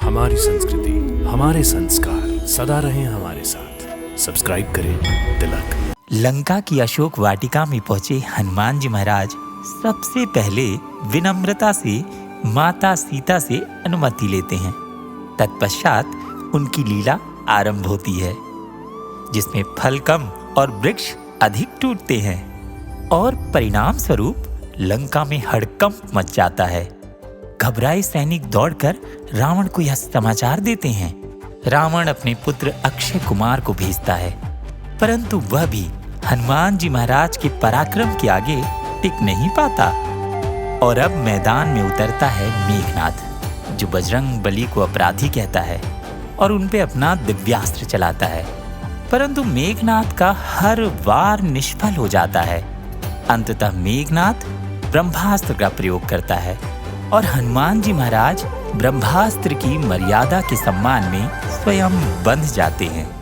हमारी संस्कृति, हमारे संस्कार सदा रहें हमारे साथ। सब्सक्राइब करें तिलक। लंका की अशोक वाटिका में पहुंचे हनुमान जी महाराज सबसे पहले विनम्रता से माता सीता से अनुमति लेते हैं। तत्पश्चात उनकी लीला आरंभ होती है, जिसमें फल कम और वृक्ष अधिक टूटते हैं और परिणाम स्वरूप लंका में हड़कंप मच जाता है। घबराए सैनिक दौड़कर रावण को यह समाचार देते हैं। रावण अपने पुत्र अक्षय कुमार को भेजता है, परंतु वह भी हनुमान जी महाराज के पराक्रम के आगे टिक नहीं पाता और अब मैदान में उतरता है मेघनाद, जो बजरंग बली को अपराधी कहता है और उन पे अपना दिव्यास्त्र चलाता है, परंतु मेघनाद का हर वार निष्फल हो जाता है। अंततः मेघनाद ब्रह्मास्त्र का प्रयोग करता है और हनुमान जी महाराज ब्रह्मास्त्र की मर्यादा के सम्मान में स्वयं बंध जाते हैं।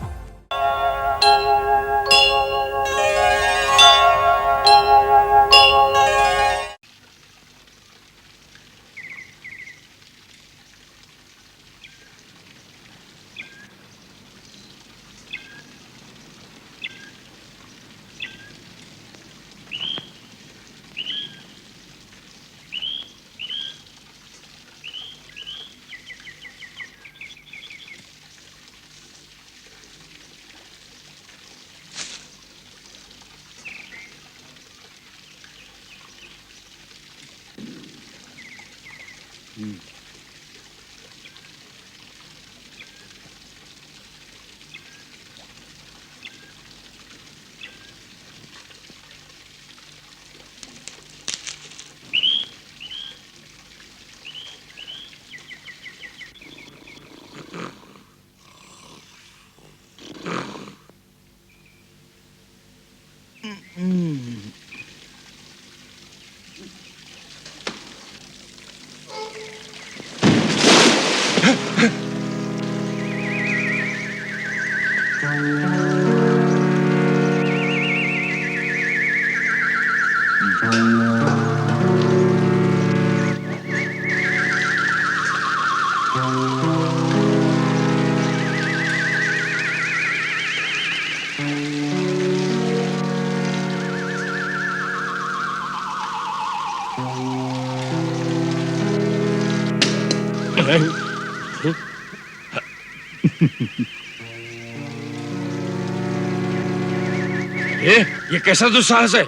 ये कैसा दुस्साहस है?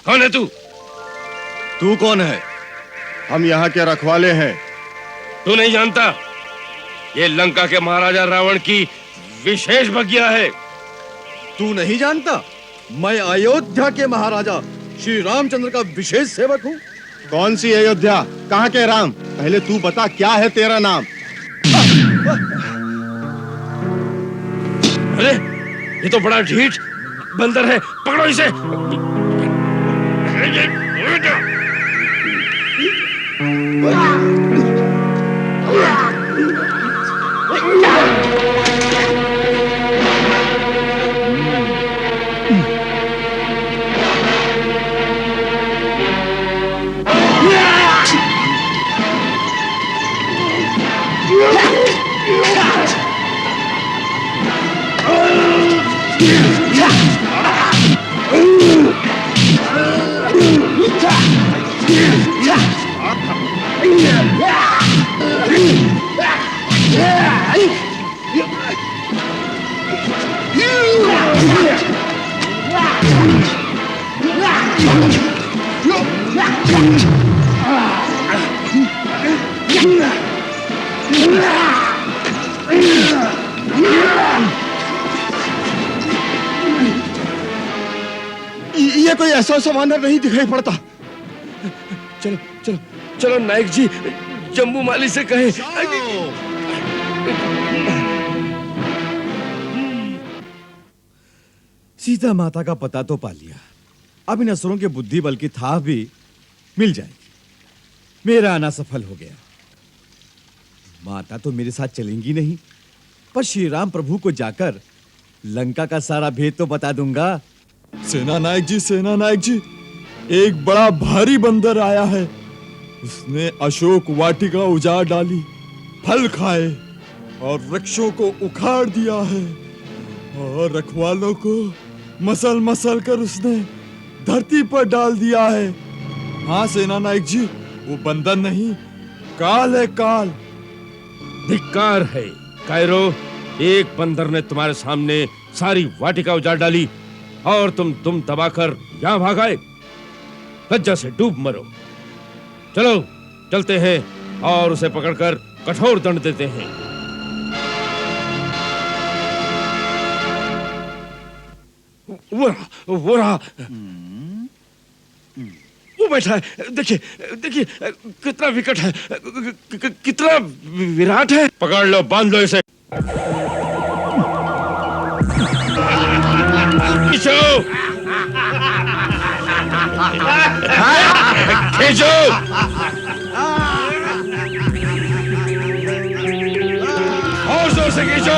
कौन है तू? तू कौन है? हम यहाँ के रखवाले हैं। तू नहीं जानता? ये लंका के महाराजा रावण की विशेष बगिया है। तू नहीं जानता? मैं अयोध्या के महाराजा श्री रामचंद्र का विशेष सेवक हूँ। कौन सी अयोध्या? कहाँ के राम? पहले तू बता, क्या है तेरा नाम? अरे ये तो बड़ा ढीठ बंदर है, पकड़ो इसे। ये कोई ऐसा वानर नहीं दिखाई पड़ता। चलो चलो चलो नायक जी, जम्बू माली से कहें। सीता माता का पता तो पा लिया, अब इन असुरों के बुद्धि बल की थाह भी मिल जाएगी। मेरा आना सफल हो गया। माता तो मेरे साथ चलेंगी नहीं, पर श्री राम प्रभु को जाकर लंका का सारा भेद तो बता दूंगा। सेना नायक जी, एक बड़ा भारी बंदर आया है। उसने अशोक वाटिका उजाड़ डाली, फल खाए और वृक्षों को उखाड़ दिया है और रखवालों को मसल मसल कर उसने धरती पर डाल दिया है। हाँ सेनानायक जी, वो बंदर नहीं, काल है काल। धिक्कार है कायरो, एक बंदर ने तुम्हारे सामने सारी वाटिका उजाड़ डाली और तुम दबाकर यहां भाग आए। लज्जा से डूब मरो। चलो चलते हैं और उसे पकड़कर कठोर दंड देते हैं। वो रहा वो बैठा है। देखिए देखिए कितना विकट है, कितना विराट है। पकड़ लो, बांध लो इसे। खींचो खींचो। और जोर से खींचो।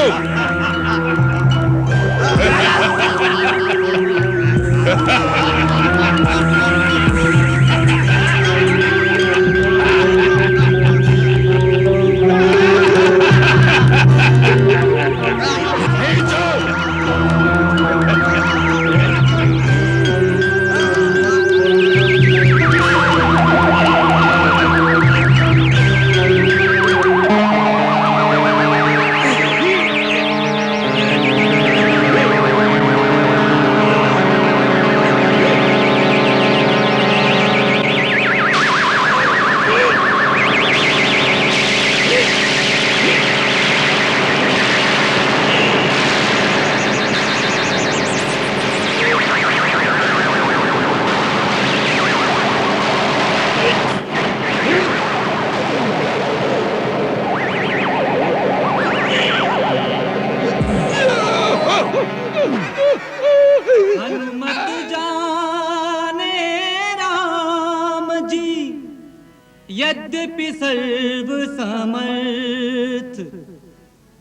यद्यपि सर्व समर्थ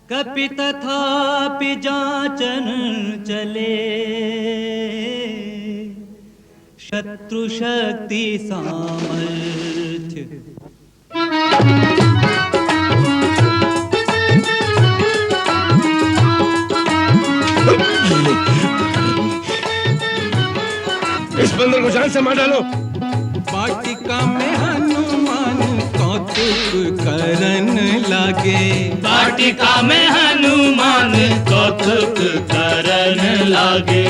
कपि तथापि जाचन चले, शत्रु शक्ति सामर्थ्य। इस बंदर को जान से मार डालो। वाटिका में हनुमान कौतुक करन लागे, वाटिका में हनुमान कौतुक करन लागे।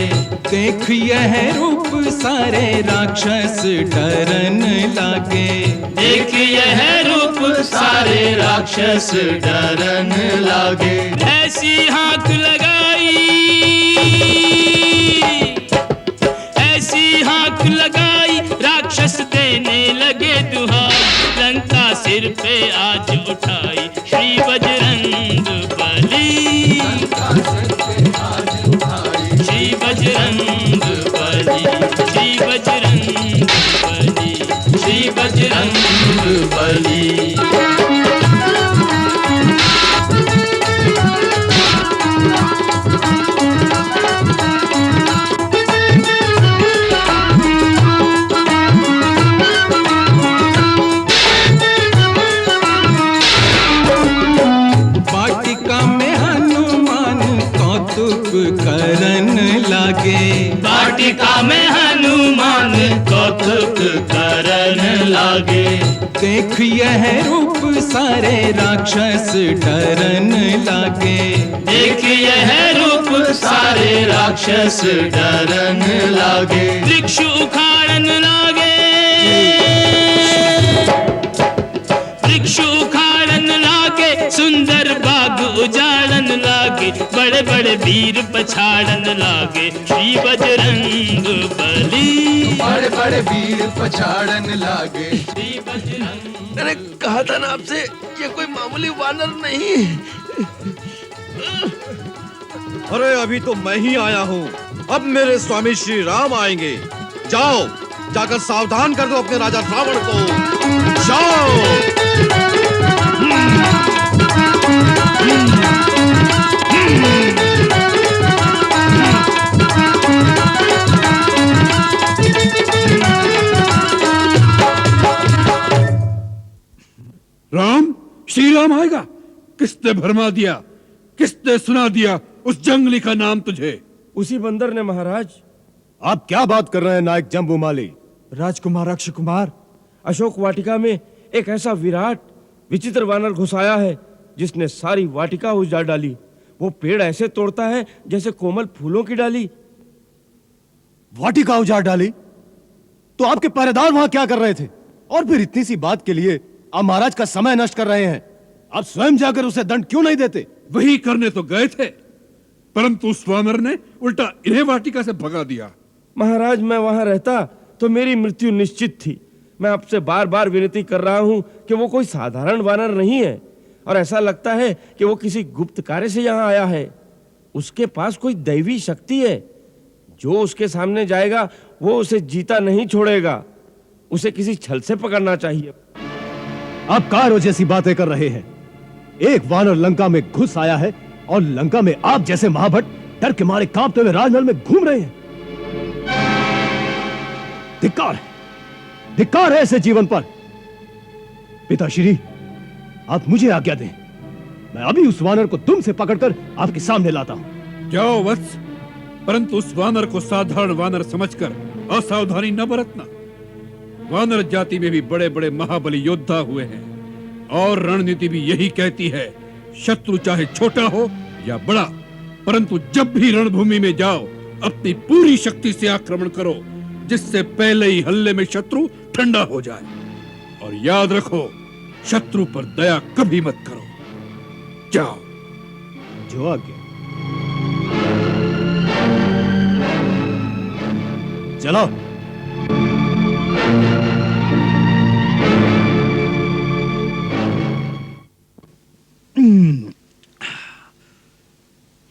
देख यह रूप सारे राक्षस डरन लागे, देख यह रूप सारे राक्षस डरन लागे। ऐसी हाथ लगाई, ऐसी हाथ लगाई, राक्षस देने लगे दुहाई। लंका सिर पे आज उठाई, श्री बजरंग बली, श्री बजरंग बली, श्री बजरंग बली, श्री बजरंग बली। करन लागे, वाटिका में हनुमान कौतुक करन लागे। देख यह रूप सारे राक्षस डरन लागे, देख यह रूप सारे राक्षस डरन लागे। वृक्ष उखाड़न लागे, वृक्ष उखाड़न लागे, सुंदर बाग उजाड़न लागे। बड़े बड़े वीर पछाड़न लागे, श्री बजरंग बली, बड़े बड़े वीर पछाड़न लागे। श्री बजरंग। मैंने कहा था ना आपसे, ये कोई मामूली वानर नहीं। अरे अभी तो मैं ही आया हूँ, अब मेरे स्वामी श्री राम आएंगे। जाओ, जाकर सावधान कर दो अपने राजा रावण को। जाओ। राम, श्री राम आएगा। किसने भरमा दिया? किसने सुना दिया उस जंगली का नाम तुझे? उसी बंदर ने महाराज। आप क्या बात कर रहे हैं नायक जम्बूमाली? राजकुमार अक्ष कुमार, अशोक वाटिका में एक ऐसा विराट विचित्र वानर घुस आया है जिसने सारी वाटिका उजाड़ डाली। वो पेड़ ऐसे तोड़ता है जैसे कोमल फूलों की डाली। वाटिका उजाड़ डाली? तो आपके पहरेदार वहां क्या कर रहे थे? और फिर इतनी सी बात के लिए आप महाराज का समय नष्ट कर रहे हैं। आप स्वयं जाकर उसे दंड क्यों नहीं देते? वही करने तो गए थे, परंतु उस वानर ने उल्टा इन्हें वाटिका से भगा दिया। महाराज, मैं वहां रहता तो मेरी मृत्यु निश्चित थी। मैं आपसे बार बार विनती कर रहा हूं कि वो कोई साधारण वानर नहीं है, और ऐसा लगता है कि वो किसी गुप्त कार्य से यहाँ आया है। उसके पास कोई दैवी शक्ति है। जो उसके सामने जाएगा वो उसे जीता नहीं छोड़ेगा। उसे किसी छल से पकड़ना चाहिए। आप कारो जैसी बातें कर रहे हैं। एक वानर लंका में घुस आया है और लंका में आप जैसे महाभट डर के मारे कांपते हुए राजमहल में घूम रहे हैं। धिक्कार है, धिक्कार है ऐसे जीवन पर। पिताश्री, आप मुझे आज्ञा दें, मैं अभी उस वानर को दुम से पकड़कर आपके सामने लाता हूं। जाओ वत्स, परंतु उस वानर को साधारण वानर समझकर असावधानी न बरतना। वानर जाति में भी बड़े बड़े महाबली योद्धा हुए हैं, और रणनीति भी यही कहती है, शत्रु चाहे छोटा हो या बड़ा, परंतु जब भी रणभूमि में जाओ अपनी पूरी शक्ति से आक्रमण करो, जिससे पहले ही हल्ले में शत्रु ठंडा हो जाए। और याद रखो, शत्रु पर दया कभी मत करो। जाओ। जो आज्ञा। चलो।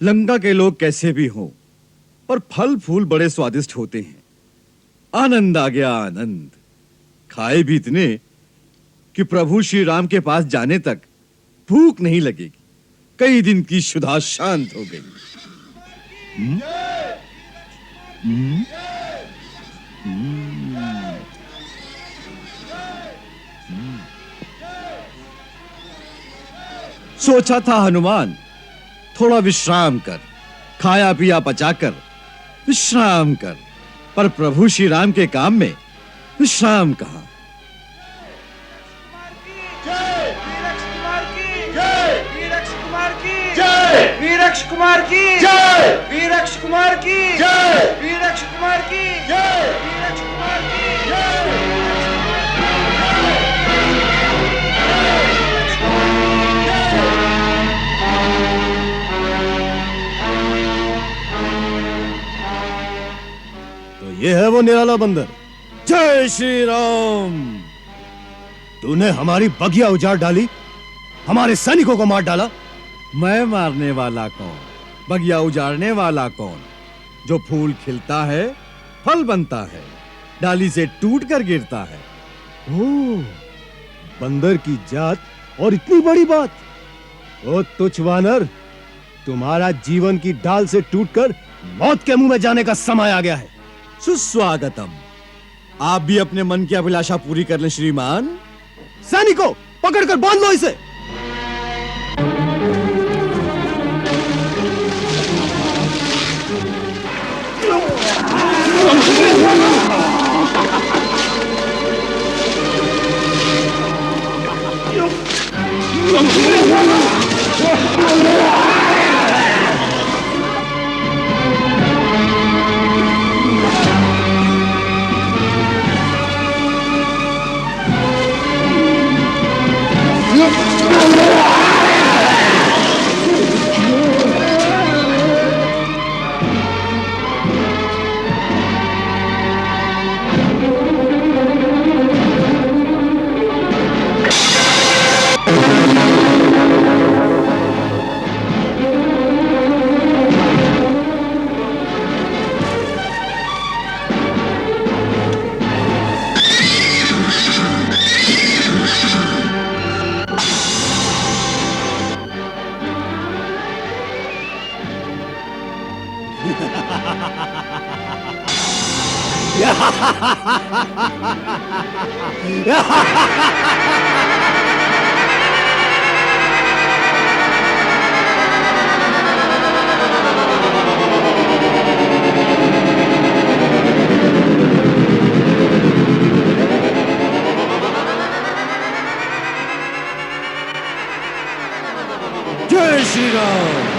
लंका के लोग कैसे भी हों, पर फल फूल बड़े स्वादिष्ट होते हैं। आनंद आ गया, आनंद। खाए भी इतने कि प्रभु श्री राम के पास जाने तक भूख नहीं लगेगी। कई दिन की क्षुधा शांत हो गई। सोचा था हनुमान, थोड़ा विश्राम कर, खाया पिया पचाकर विश्राम कर, पर प्रभु श्री राम के काम में विश्राम कहां। वीरक्ष कुमार की जय, वीरक्ष कुमार की जय, वीरक्ष कुमार की जय, वीरक्ष कुमार की जय। तो ये है वो निराला बंदर। जय श्री राम। तूने हमारी बगिया उजाड़ डाली, हमारे सैनिकों को मार डाला। मैं मारने वाला कौन, बगिया उजाड़ने वाला कौन? जो फूल खिलता है, फल बनता है, डाली से टूट कर गिरता है। ओह, बंदर की जात और इतनी बड़ी बात। ओ तुच्छ वानर, तुम्हारा जीवन की डाल से टूटकर मौत के मुंह में जाने का समय आ गया है। सुस्वागतम। आप भी अपने मन की अभिलाषा पूरी कर लें श्रीमान। सैनिकों, पकड़कर बांध लो इसे। जय श्री राम।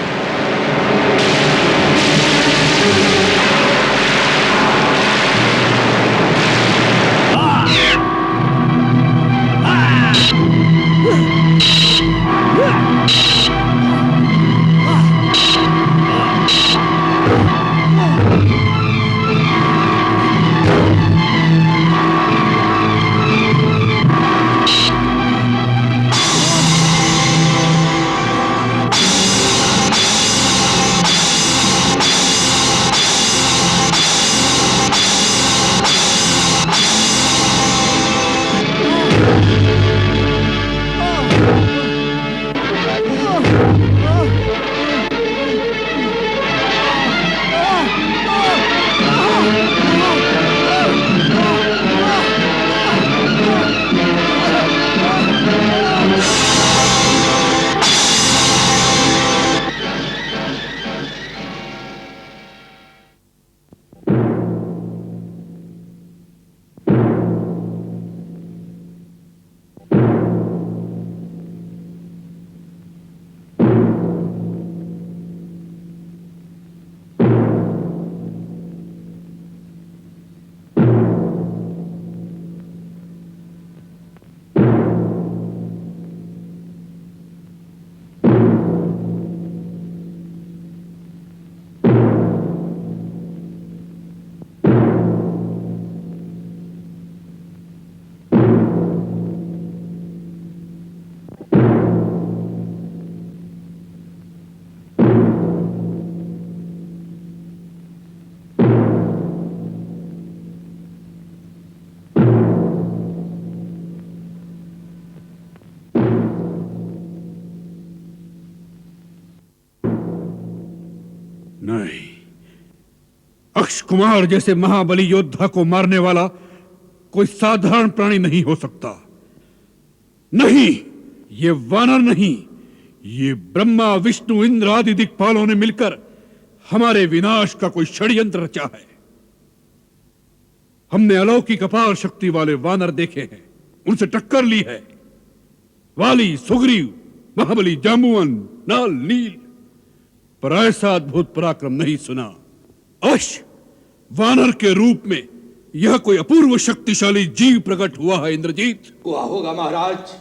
नहीं, अक्ष कुमार जैसे महाबली योद्धा को मारने वाला कोई साधारण प्राणी नहीं हो सकता। नहीं, ये वानर नहीं, ये ब्रह्मा विष्णु इंद्र आदि दिक्पालों ने मिलकर हमारे विनाश का कोई षड्यंत्र रचा है। हमने अलौकिक अपार शक्ति वाले वानर देखे हैं, उनसे टक्कर ली है। वाली, सुग्रीव, महाबली, जाम्बुवन, नाल, नील, पर ऐसा अद्भुत पराक्रम नहीं सुना। अवश्य वानर के रूप में यह कोई अपूर्व शक्तिशाली जीव प्रकट हुआ है। इंद्रजीत हुआ होगा महाराज,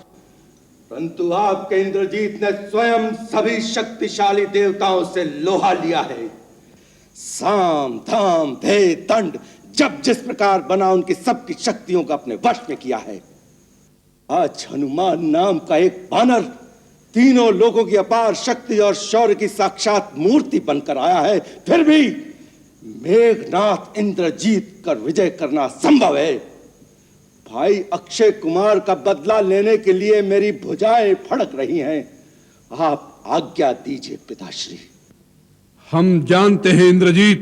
परंतु आपके इंद्रजीत ने स्वयं सभी शक्तिशाली देवताओं से लोहा लिया है। साम, धाम, भेद, दंड जब जिस प्रकार बना उनकी सबकी शक्तियों को अपने वश में किया है। आज हनुमान नाम का एक वानर तीनों लोगों की अपार शक्ति और शौर्य की साक्षात मूर्ति बनकर आया है, फिर भी मेघनाथ इंद्रजीत कर विजय करना संभव है। भाई अक्षय कुमार का बदला लेने के लिए मेरी भुजाएं फड़क रही हैं। आप आज्ञा दीजिए पिताश्री। हम जानते हैं इंद्रजीत,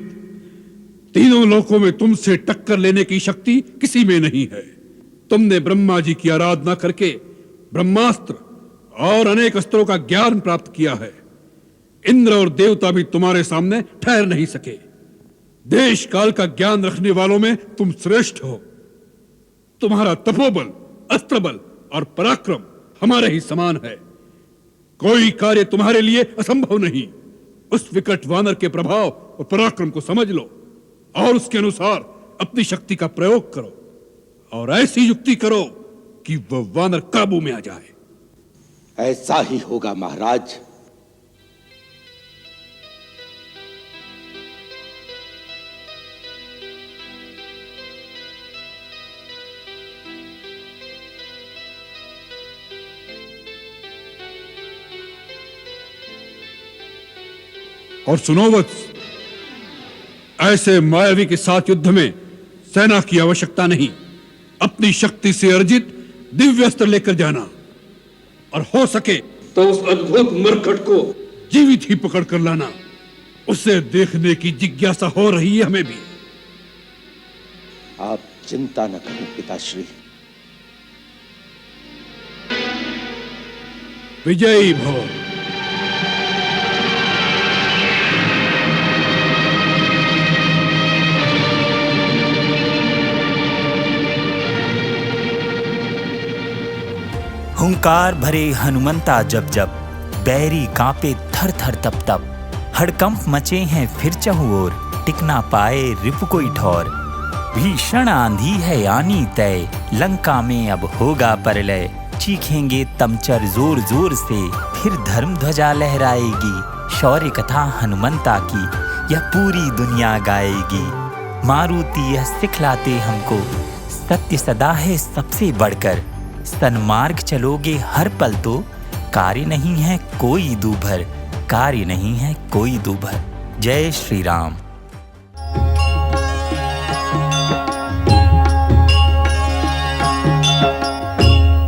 तीनों लोकों में तुमसे टक्कर लेने की शक्ति किसी में नहीं है। तुमने ब्रह्मा जी की आराधना करके ब्रह्मास्त्र और अनेक अस्त्रों का ज्ञान प्राप्त किया है। इंद्र और देवता भी तुम्हारे सामने ठहर नहीं सके। देश काल का ज्ञान रखने वालों में तुम श्रेष्ठ हो। तुम्हारा तपोबल, अस्त्रबल और पराक्रम हमारे ही समान है। कोई कार्य तुम्हारे लिए असंभव नहीं। उस विकट वानर के प्रभाव और पराक्रम को समझ लो और उसके अनुसार अपनी शक्ति का प्रयोग करो और ऐसी युक्ति करो कि वह वानर काबू में आ जाए। ऐसा ही होगा महाराज। और सुनो वत्स, ऐसे मायावी के साथ युद्ध में सेना की आवश्यकता नहीं। अपनी शक्ति से अर्जित दिव्य अस्त्र लेकर जाना और हो सके तो उस अद्भुत मरकट को जीवित ही पकड़ कर लाना। उसे देखने की जिज्ञासा हो रही है हमें भी। आप चिंता न करें पिताश्री। विजयी भव। हुंकार भरे हनुमंता जब जब बैरी कांपे थर थर तप तप। हड़कंप मचे हैं फिर चहुओर, टिक ना पाए रिपु कोई ठौर। भीषण आंधी है आनी तय, लंका में अब होगा प्रलय। चीखेंगे तमचर जोर जोर से, फिर धर्म ध्वजा लहराएगी। शौर्य कथा हनुमंता की यह पूरी दुनिया गाएगी। मारुति यह सिखलाते हमको, सत्य सदा है सबसे बढ़कर। सन्मार्ग चलोगे हर पल तो, कार्य नहीं है कोई दूभर, कार्य नहीं है कोई दूभर। जय श्री राम।